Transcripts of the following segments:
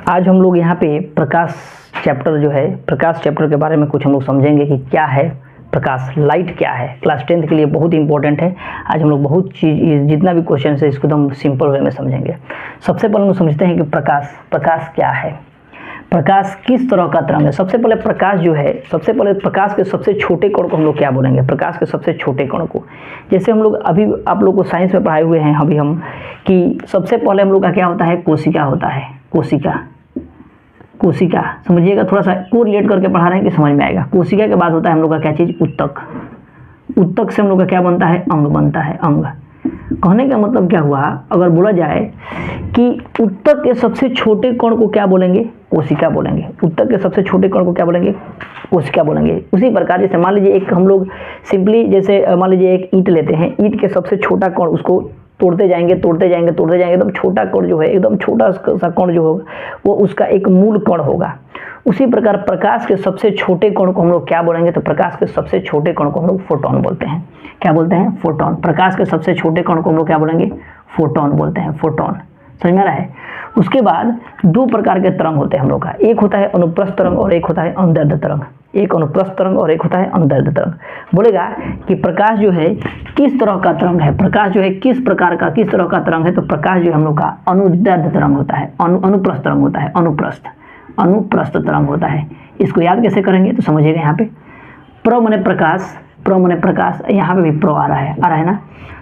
आज हम लोग यहाँ पे प्रकाश चैप्टर जो है, प्रकाश चैप्टर के बारे में कुछ हम लोग समझेंगे कि क्या है प्रकाश, लाइट क्या है। क्लास 10th के लिए बहुत इंपॉर्टेंट है। आज हम लोग बहुत चीज़, जितना भी क्वेश्चन है इसको एकदम सिंपल वे में समझेंगे। सबसे पहले हम समझते हैं कि प्रकाश क्या है, प्रकाश किस तरह का तरंग है। सबसे पहले प्रकाश जो है, सबसे पहले प्रकाश के सबसे छोटे कण को हम लोग क्या बोलेंगे, प्रकाश के सबसे छोटे कण को। जैसे हम लोग अभी आप लोग को साइंस में पढ़ाए हुए हैं अभी हम, कि सबसे पहले हम लोग का क्या होता है, कोशिका होता है। कोशिका समझिएगा, थोड़ा सा कोरिलेट करके पढ़ा रहे हैं कि समझ में आएगा। कोशिका के बाद होता है हम लोग का क्या चीज़, उत्तक से हम लोग का क्या बनता है, अंग बनता है। अंग कहने का मतलब क्या हुआ, अगर बोला जाए कि उत्तक के सबसे छोटे कण को क्या बोलेंगे, कोशिका बोलेंगे। उत्तक के सबसे छोटे कण को क्या बोलेंगे, कोशिका बोलेंगे। उसी प्रकार जैसे मान लीजिए एक हम लोग सिंपली जैसे मान लीजिए एक ईंट लेते हैं, ईंट के सबसे छोटा कण, उसको तोड़ते जाएंगे एकदम छोटा कण जो है, एकदम छोटा सा कण जो होगा वो उसका एक मूल कण होगा। उसी प्रकार प्रकाश के सबसे छोटे कण को हम लोग क्या बोलेंगे, तो प्रकाश के सबसे छोटे कण को हम लोग फोटोन बोलते हैं। क्या बोलते हैं, फोटोन। प्रकाश के सबसे छोटे कण को हम लोग क्या बोलेंगे, फोटोन बोलते हैं, फोटोन। समझ में आ रहा है। उसके बाद दो प्रकार के तरंग होते हैं हम लोग का, एक होता है अनुप्रस्थ तरंग और एक होता है अनुदैर्ध्य तरंग। एक अनुप्रस्थ तरंग और एक होता है अनुदैर्ध्य तरंग। बोलेगा कि प्रकाश जो है किस तरह का तरंग है, प्रकाश जो है किस प्रकार का, किस तरह का तरंग है, तो प्रकाश जो है हम लोग का अनुदैर्ध्य तरंग होता है, अनुप्रस्थ तरंग होता है, अनुप्रस्थ तरंग होता है। इसको याद कैसे करेंगे तो समझिएगा, यहाँ पे प्र मने प्रकाश, यहाँ पे भी प्र आ रहा है ना।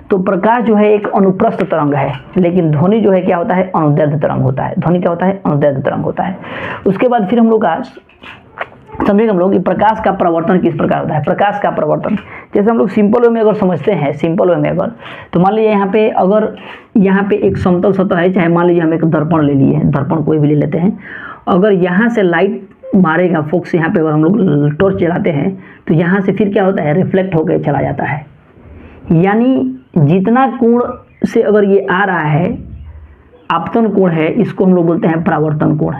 तो प्रकाश जो है एक अनुप्रस्थ तरंग है, लेकिन ध्वनि जो है क्या होता है, अनुदैर्ध्य तरंग होता है। ध्वनि क्या होता है, अनुदैर्ध्य तरंग होता है। उसके बाद फिर हम लोग का समझेंगे हम लोग कि प्रकाश का प्रवर्तन किस प्रकार होता है। प्रकाश का प्रवर्तन जैसे हम लोग सिंपल वे में अगर समझते हैं, सिंपल वे में अगर, तो मान लीजिए यहाँ पे अगर यहाँ पे एक समतल सतह है, चाहे मान लीजिए हम एक दर्पण ले लिए हैं, दर्पण कोई भी ले लेते हैं, अगर यहाँ से लाइट मारेगा फोकस, यहाँ पे अगर हम लोग टॉर्च चलाते हैं तो यहाँ से फिर क्या होता है, रिफ्लेक्ट होकर चला जाता है। यानी जितना कोण से अगर ये आ रहा है, आपतन कोण है, इसको हम लोग बोलते हैं परावर्तन कोण,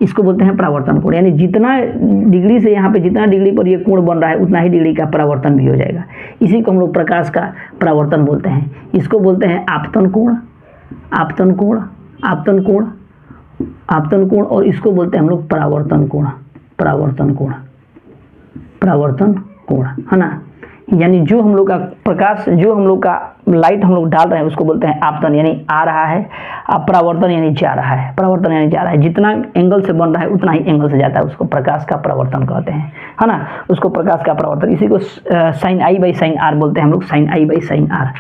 इसको बोलते हैं परावर्तन कोण। यानी जितना डिग्री से यहाँ पे, जितना डिग्री पर ये कोण बन रहा है, उतना ही डिग्री का परावर्तन भी हो जाएगा। इसी को हम लोग प्रकाश का परावर्तन बोलते हैं। इसको बोलते हैं आपतन कोण, और इसको बोलते हैं हम लोग परावर्तन कोण, है ना। यानी जो हम लोग का प्रकाश, जो हम लोग का लाइट हम लोग डाल रहे हैं उसको बोलते हैं आपतन, यानी आ रहा है। अब परावर्तन यानी जा रहा है, जितना एंगल से बन रहा है उतना ही एंगल से जाता है, उसको प्रकाश का परावर्तन कहते हैं, है ना। उसको प्रकाश का परावर्तन, इसी को sine I by sine R बोलते हैं हम लोग, sine I by sine R,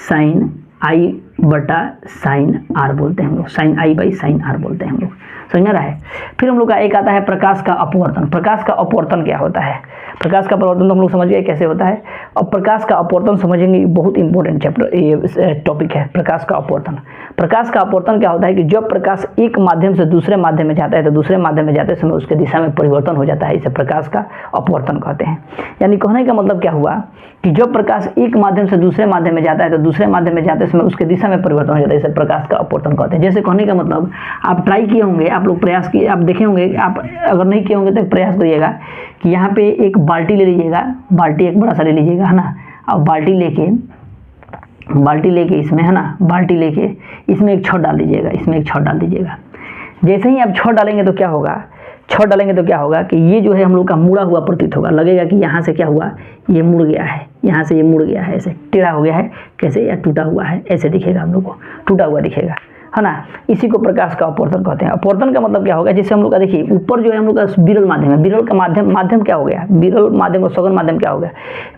sine I बटा साइन आर बोलते हैं हम लोग, sine I by sine R बोलते हैं हम लोग। समझ में रहा है। फिर हम लोग का एक आता है प्रकाश का अपवर्तन। प्रकाश का अपवर्तन क्या होता है, प्रकाश का अपवर्तन तो हम लोग समझ गए कैसे होता है। अब प्रकाश का अपवर्तन समझेंगे, बहुत इंपॉर्टेंट चैप्टर ये टॉपिक है, प्रकाश का अपवर्तन। प्रकाश का अपवर्तन क्या होता है कि जब प्रकाश एक माध्यम से दूसरे माध्यम में जाता है, तो दूसरे माध्यम में जाते समय उसके दिशा में परिवर्तन हो जाता है, इसे प्रकाश का अपवर्तन कहते हैं। यानी कहने का मतलब क्या हुआ कि जब प्रकाश एक माध्यम से दूसरे माध्यम में जाता है, तो दूसरे माध्यम में जाते समय उसके दिशा में परिवर्तन हो जाता है, इसे प्रकाश का अपवर्तन कहते हैं। जैसे कहने का मतलब, आप ट्राई किए होंगे, आप लोग प्रयास किए, आप देखे होंगे, आप अगर नहीं किए होंगे तो प्रयास करिएगा कि यहाँ पे एक बाल्टी ले लीजिएगा, बाल्टी एक बड़ा सा ले लीजिएगा, है ना। अब बाल्टी लेके इसमें, है ना, बाल्टी लेके इसमें एक छड़ डाल दीजिएगा, इसमें एक छड़ डाल दीजिएगा। जैसे ही आप छड़ डालेंगे तो क्या होगा, कि ये जो है हम लोग का मुड़ा हुआ प्रतीत होगा, लगेगा कि यहाँ से क्या हुआ, ये मुड़ गया है, यहाँ से ये मुड़ गया है, ऐसे टेढ़ा हो गया है, कैसे, या टूटा हुआ है, ऐसे दिखेगा हम लोग को, टूटा हुआ दिखेगा, है ना। इसी को प्रकाश का अपवर्तन कहते हैं। अपवर्तन का मतलब क्या होगा, जैसे हम लोग का देखिए ऊपर जो है हम लोग का विरल माध्यम है, विरल का माध्यम क्या हो गया, विरल माध्यम और सघन माध्यम क्या हो गया,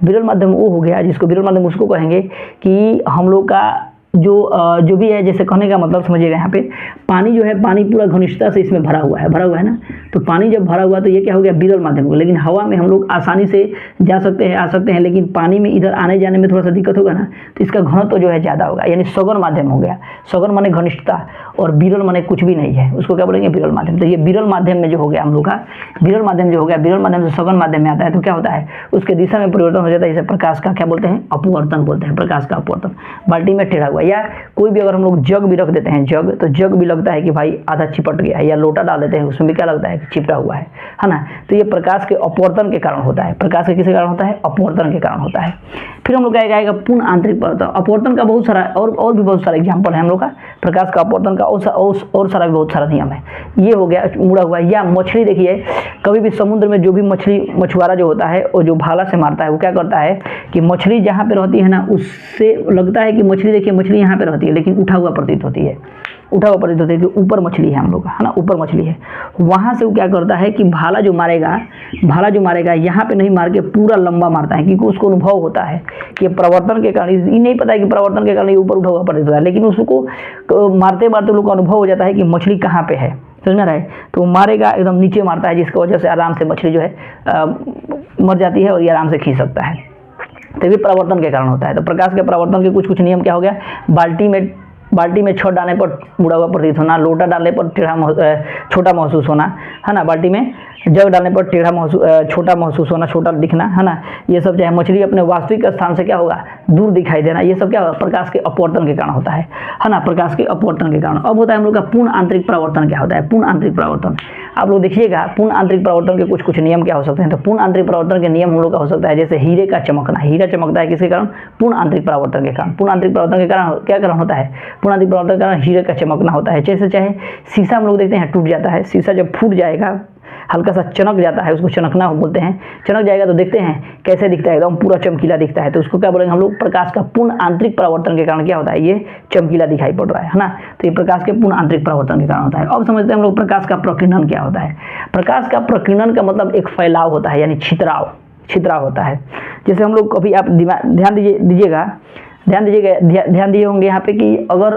विरल माध्यम वो हो गया जिसको विरल माध्यम उसको कहेंगे कि हम लोग का जो भी है, जैसे कहने का मतलब समझिएगा, यहाँ पे पानी जो है, पानी पूरा घनिष्ठता से इसमें भरा हुआ है ना। तो पानी जब भरा हुआ तो ये क्या हो गया, विरल माध्यम हो। लेकिन हवा में हम लोग आसानी से जा सकते हैं, आ सकते हैं, लेकिन पानी में इधर आने जाने में थोड़ा सा दिक्कत होगा ना, तो इसका घनत्व तो जो है ज़्यादा होगा, यानी सघन माध्यम हो गया। सघन माने घनिष्ठता, और विरल माने कुछ भी नहीं है, उसको क्या बोलेंगे, विरल माध्यम। तो ये विरल माध्यम में जो हो गया हम लोग का, विरल माध्यम जो हो गया, विरल माध्यम से सघन माध्यम में आता है, तो क्या होता है, उसके दिशा में परिवर्तन हो जाता है, इसे प्रकाश का क्या बोलते हैं, अपवर्तन बोलते हैं, प्रकाश का अपवर्तन। बाल्टी में टेढ़ा हुआ, होगा। या कोई भी अगर हम लोग जग भी रख देते हैं, जग, तो जग भी लगता है कि भाई आधा चिपट गया है, या लोटा डाल देते हैं उसमें भी क्या लगता है कि चिपटा हुआ है ना। तो ये प्रकाश के अपवर्तन के कारण होता है। प्रकाश के किसके कारण होता है? अपवर्तन के कारण होता है। फिर हम लोग क्या आएगा पूर्ण आंतरिक परावर्तन। अपवर्तन का बहुत सारा और भी बहुत सारा एग्जाम्पल है हम लोग का। प्रकाश का अपवर्तन का और सारा भी बहुत सारा नियम है। ये हो गया मुड़ा हुआ। या मछली देखिए, कभी भी समुद्र में जो भी मछुआरा जो होता है और जो भाला से मारता है, वो क्या करता है कि मछली जहाँ पे रहती है ना, उससे लगता है कि मछली, देखिए मछली यहाँ पे रहती है लेकिन उठा हुआ प्रतीत होती है, उठा हुआ प्रतीत होता है कि ऊपर मछली है हम लोग का, है ना, ऊपर मछली है। वहाँ से वो क्या करता है कि भाला जो मारेगा यहाँ पे नहीं मार के पूरा लंबा मारता है, क्योंकि उसको अनुभव होता है कि प्रवर्तन के कारण, ये नहीं पता है कि प्रवर्तन के कारण ये ऊपर उठा हुआ प्रतीत होता है, लेकिन उसको मारते मारते लोग को अनुभव हो जाता है कि मछली कहाँ पे है, समझ में रहा है। तो वो मारेगा, एकदम नीचे मारता है, जिसकी वजह से आराम से मछली जो है मर जाती है और ये आराम से खींच सकता है। तो ये प्रवर्तन के कारण होता है। तो प्रकाश के प्रवर्तन के कुछ नियम क्या हो गया? बाल्टी में छत डालने पर बुरा हुआ प्रतीत होना, लोटा डालने पर छोटा महसूस होना, है ना, बाल्टी में जग डालने पर छोटा महसूस होना, छोटा दिखना, है ना, ये सब चाहे मछली अपने वास्तविक स्थान से क्या होगा, दूर दिखाई देना, ये सब क्या होगा? प्रकाश के अपवर्तन के कारण होता है ना, प्रकाश के अपवर्तन के कारण। अब होता है हम लोग का पूर्ण आंतरिक परावर्तन। क्या होता है पूर्ण आंतरिक परावर्तन? आप लोग देखिएगा पूर्ण आंतरिक परावर्तन के कुछ नियम क्या हो सकते हैं। तो पूर्ण आंतरिक परावर्तन के नियम हम लोग का हो सकता है जैसे हीरे का चमकना। हीरा चमकता है किसके कारण? पूर्ण आंतरिक परावर्तन के कारण। पूर्ण आंतरिक परावर्तन के कारण क्या कारण होता है? पूर्ण आंतरिक परावर्तन के कारण हीरे का चमकना होता है। जैसे चाहे शीशा हम लोग देखते हैं टूट जाता है, शीशा जब फूट जाएगा, हल्का सा चमक जाता है, उसको चमकना बोलते हैं। चमक जाएगा तो देखते हैं कैसे दिखता है, एकदम पूरा चमकीला दिखता है, तो उसको क्या बोलेंगे हम लोग? प्रकाश का पूर्ण आंतरिक परावर्तन के कारण क्या होता है? ये चमकीला दिखाई पड़ रहा है ना। तो ये प्रकाश के पूर्ण आंतरिक परावर्तन के कारण होता है। अब समझते हैं हम लोग प्रकाश का प्रकीर्णन क्या होता है। प्रकाश का प्रकीर्णन का मतलब एक फैलाव होता है, यानी छितराव होता है। जैसे हम लोग कभी आप ध्यान दिए होंगे यहाँ पे कि अगर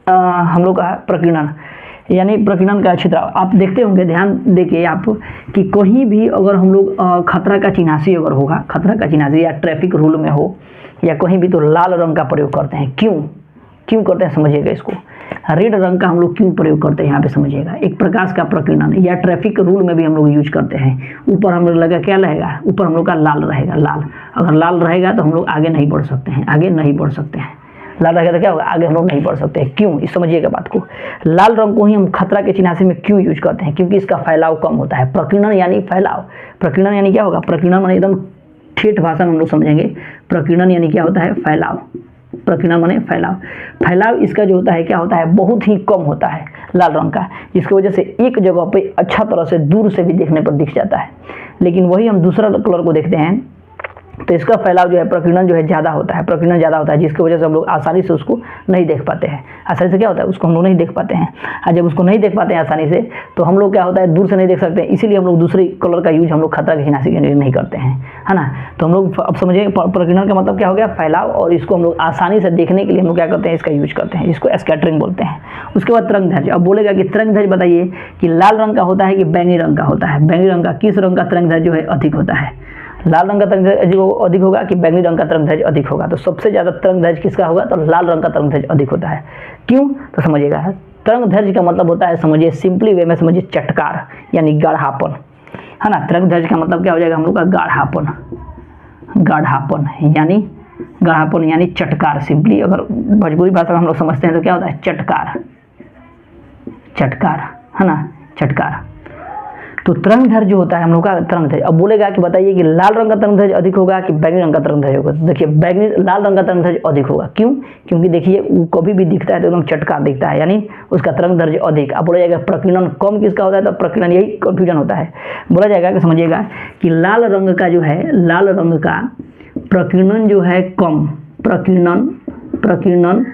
हम लोग का प्रकीर्णन यानी प्रकीर्णन का छितराव आप देखते होंगे, ध्यान देके आप कि कहीं भी अगर हम लोग खतरा का चिन्हासी अगर होगा, खतरा का चिन्हासी या ट्रैफिक रूल में हो या कहीं भी, तो लाल रंग का प्रयोग करते हैं। क्यों करते हैं समझिएगा इसको। रेड रंग का हम लोग क्यों प्रयोग करते हैं यहाँ पे समझिएगा। एक प्रकाश का प्रकीर्णन या ट्रैफिक रूल में भी हम लोग यूज करते हैं। ऊपर हम लोग लगा क्या रहेगा? ऊपर हम लोग का लाल रहेगा। लाल अगर लाल रहेगा तो हम लोग आगे नहीं बढ़ सकते हैं, लाल रहेगा तो क्या होगा? आगे हम लोग नहीं बढ़ सकते। क्यों? इस समझिएगा बात को। लाल रंग को ही हम खतरा के चिन्हासी में क्यों यूज करते हैं? क्योंकि इसका फैलाव कम होता है। प्रकीर्णन यानी फैलाव। प्रकीर्णन यानी क्या होगा? प्रकीर्णन माने एकदम ठेठ भाषा में हम लोग समझेंगे। प्रकीर्णन यानी क्या होता है? फैलाव। प्रकीर्णन माने फैलाव इसका जो होता है क्या होता है? बहुत ही कम होता है लाल रंग का, जिसकी वजह से एक जगह पे अच्छा तरह से दूर से भी देखने पर दिख जाता है। लेकिन वही हम दूसरा कलर को देखते हैं तो इसका फैलाव जो है, प्रकीर्णन जो है ज़्यादा होता है, जिसकी वजह से हम लोग आसानी से उसको नहीं देख पाते हैं। आसानी से क्या होता है? उसको हम लोग नहीं देख पाते हैं। और जब उसको नहीं देख पाते हैं आसानी से, तो हम लोग क्या होता है? दूर से नहीं देख सकते हैं, इसीलिए हम लोग दूसरी कलर का यूज हम लोग खतरा के चिन्हासी के लिए नहीं करते हैं, है ना। तो हम लोग अब समझिए प्रकीर्णन का मतलब क्या हो गया? फैलाव। और इसको हम लोग आसानी से देखने के लिए हम लोग क्या करते हैं? इसका यूज करते हैं, इसको स्कैटरिंग बोलते हैं। उसके बाद तरंगदैर्घ्य। अब बोलेगा कि तरंगदैर्घ्य बताइए कि लाल रंग का होता है कि बैंगनी रंग का होता है? बैंगनी रंग का किस रंग का तरंगदैर्घ्य जो है अधिक होता है? लाल रंग का तरंगदैर्घ्य अधिक होगा कि बैंगनी रंग का तरंगदैर्घ्य अधिक होगा? तो सबसे ज़्यादा तरंगदैर्घ्य किसका होगा? तो लाल रंग का तरंगदैर्घ्य अधिक होता है। क्यों? तो समझिएगा, तरंगदैर्घ्य का मतलब होता है, समझिए सिंपली वे में समझिए, चटकार यानी गाढ़ापन, है ना। तरंगदैर्घ्य का मतलब क्या हो जाएगा हम लोग का? गाढ़ापन यानी चटकार। सिंपली अगर भोजपुरी भाषा में हम लोग समझते हैं तो क्या होता है? चटकार, है ना, चटकार। तो तरंगदैर्घ्य जो होता है हम लोग का तरंगदैर्घ्य। अब बोलेगा कि बताइए कि लाल रंग का तरंगदैर्घ्य अधिक होगा कि बैंगनी रंग का तरंगदैर्घ्य होगा? देखिए लाल रंग का तरंगदैर्घ्य अधिक होगा। क्यों? क्योंकि देखिए वो कभी भी दिखता है तो एकदम चटकार दिखता है, यानी उसका तरंगदैर्घ्य अधिक। अब बोला जाएगा प्रकीर्णन कम किसका होता है? तो प्रकीर्णन, यही कंफ्यूजन होता है। बोला जाएगा कि समझिएगा कि लाल रंग का जो है, लाल रंग का प्रकीर्णन जो है कम, प्रकीर्णन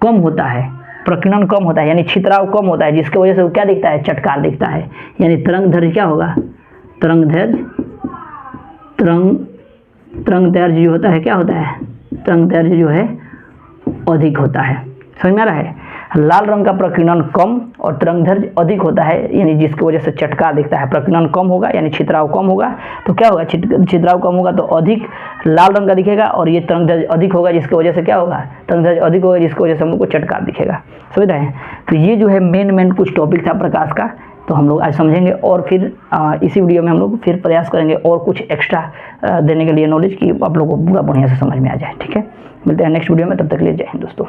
कम होता है, प्रकीर्णन कम होता है, यानी छितराव कम होता है, जिसकी वजह से वो क्या दिखता है? चटकार दिखता है। यानी तरंगदैर्घ्य क्या होगा? तरंगदैर्घ्य जो होता है क्या होता है? तरंगदैर्घ्य जो है अधिक होता है। समझ में आ रहा है? लाल रंग का प्रकीर्णन कम और तरंगदैर्घ्य अधिक होता है, यानी जिसकी वजह से चटकार दिखता है। प्रकीर्णन कम होगा यानी छितराव कम होगा, तो क्या होगा? छितराव कम होगा तो अधिक लाल रंग का दिखेगा, और ये तरंगदैर्घ्य अधिक होगा जिसकी वजह से क्या होगा? तरंगदैर्घ्य अधिक होगा जिसकी वजह से हम लोग को चटकार दिखेगा। समझ रहे हैं? तो ये जो है मेन कुछ टॉपिक था प्रकाश का, तो हम लोग आज समझेंगे और फिर इसी वीडियो में हम लोग फिर प्रयास करेंगे और कुछ एक्स्ट्रा देने के लिए नॉलेज की आप लोगों को पूरा बढ़िया से समझ में आ जाए। ठीक है, मिलते हैं नेक्स्ट वीडियो में, तब तक के लिए जय हिंद दोस्तों।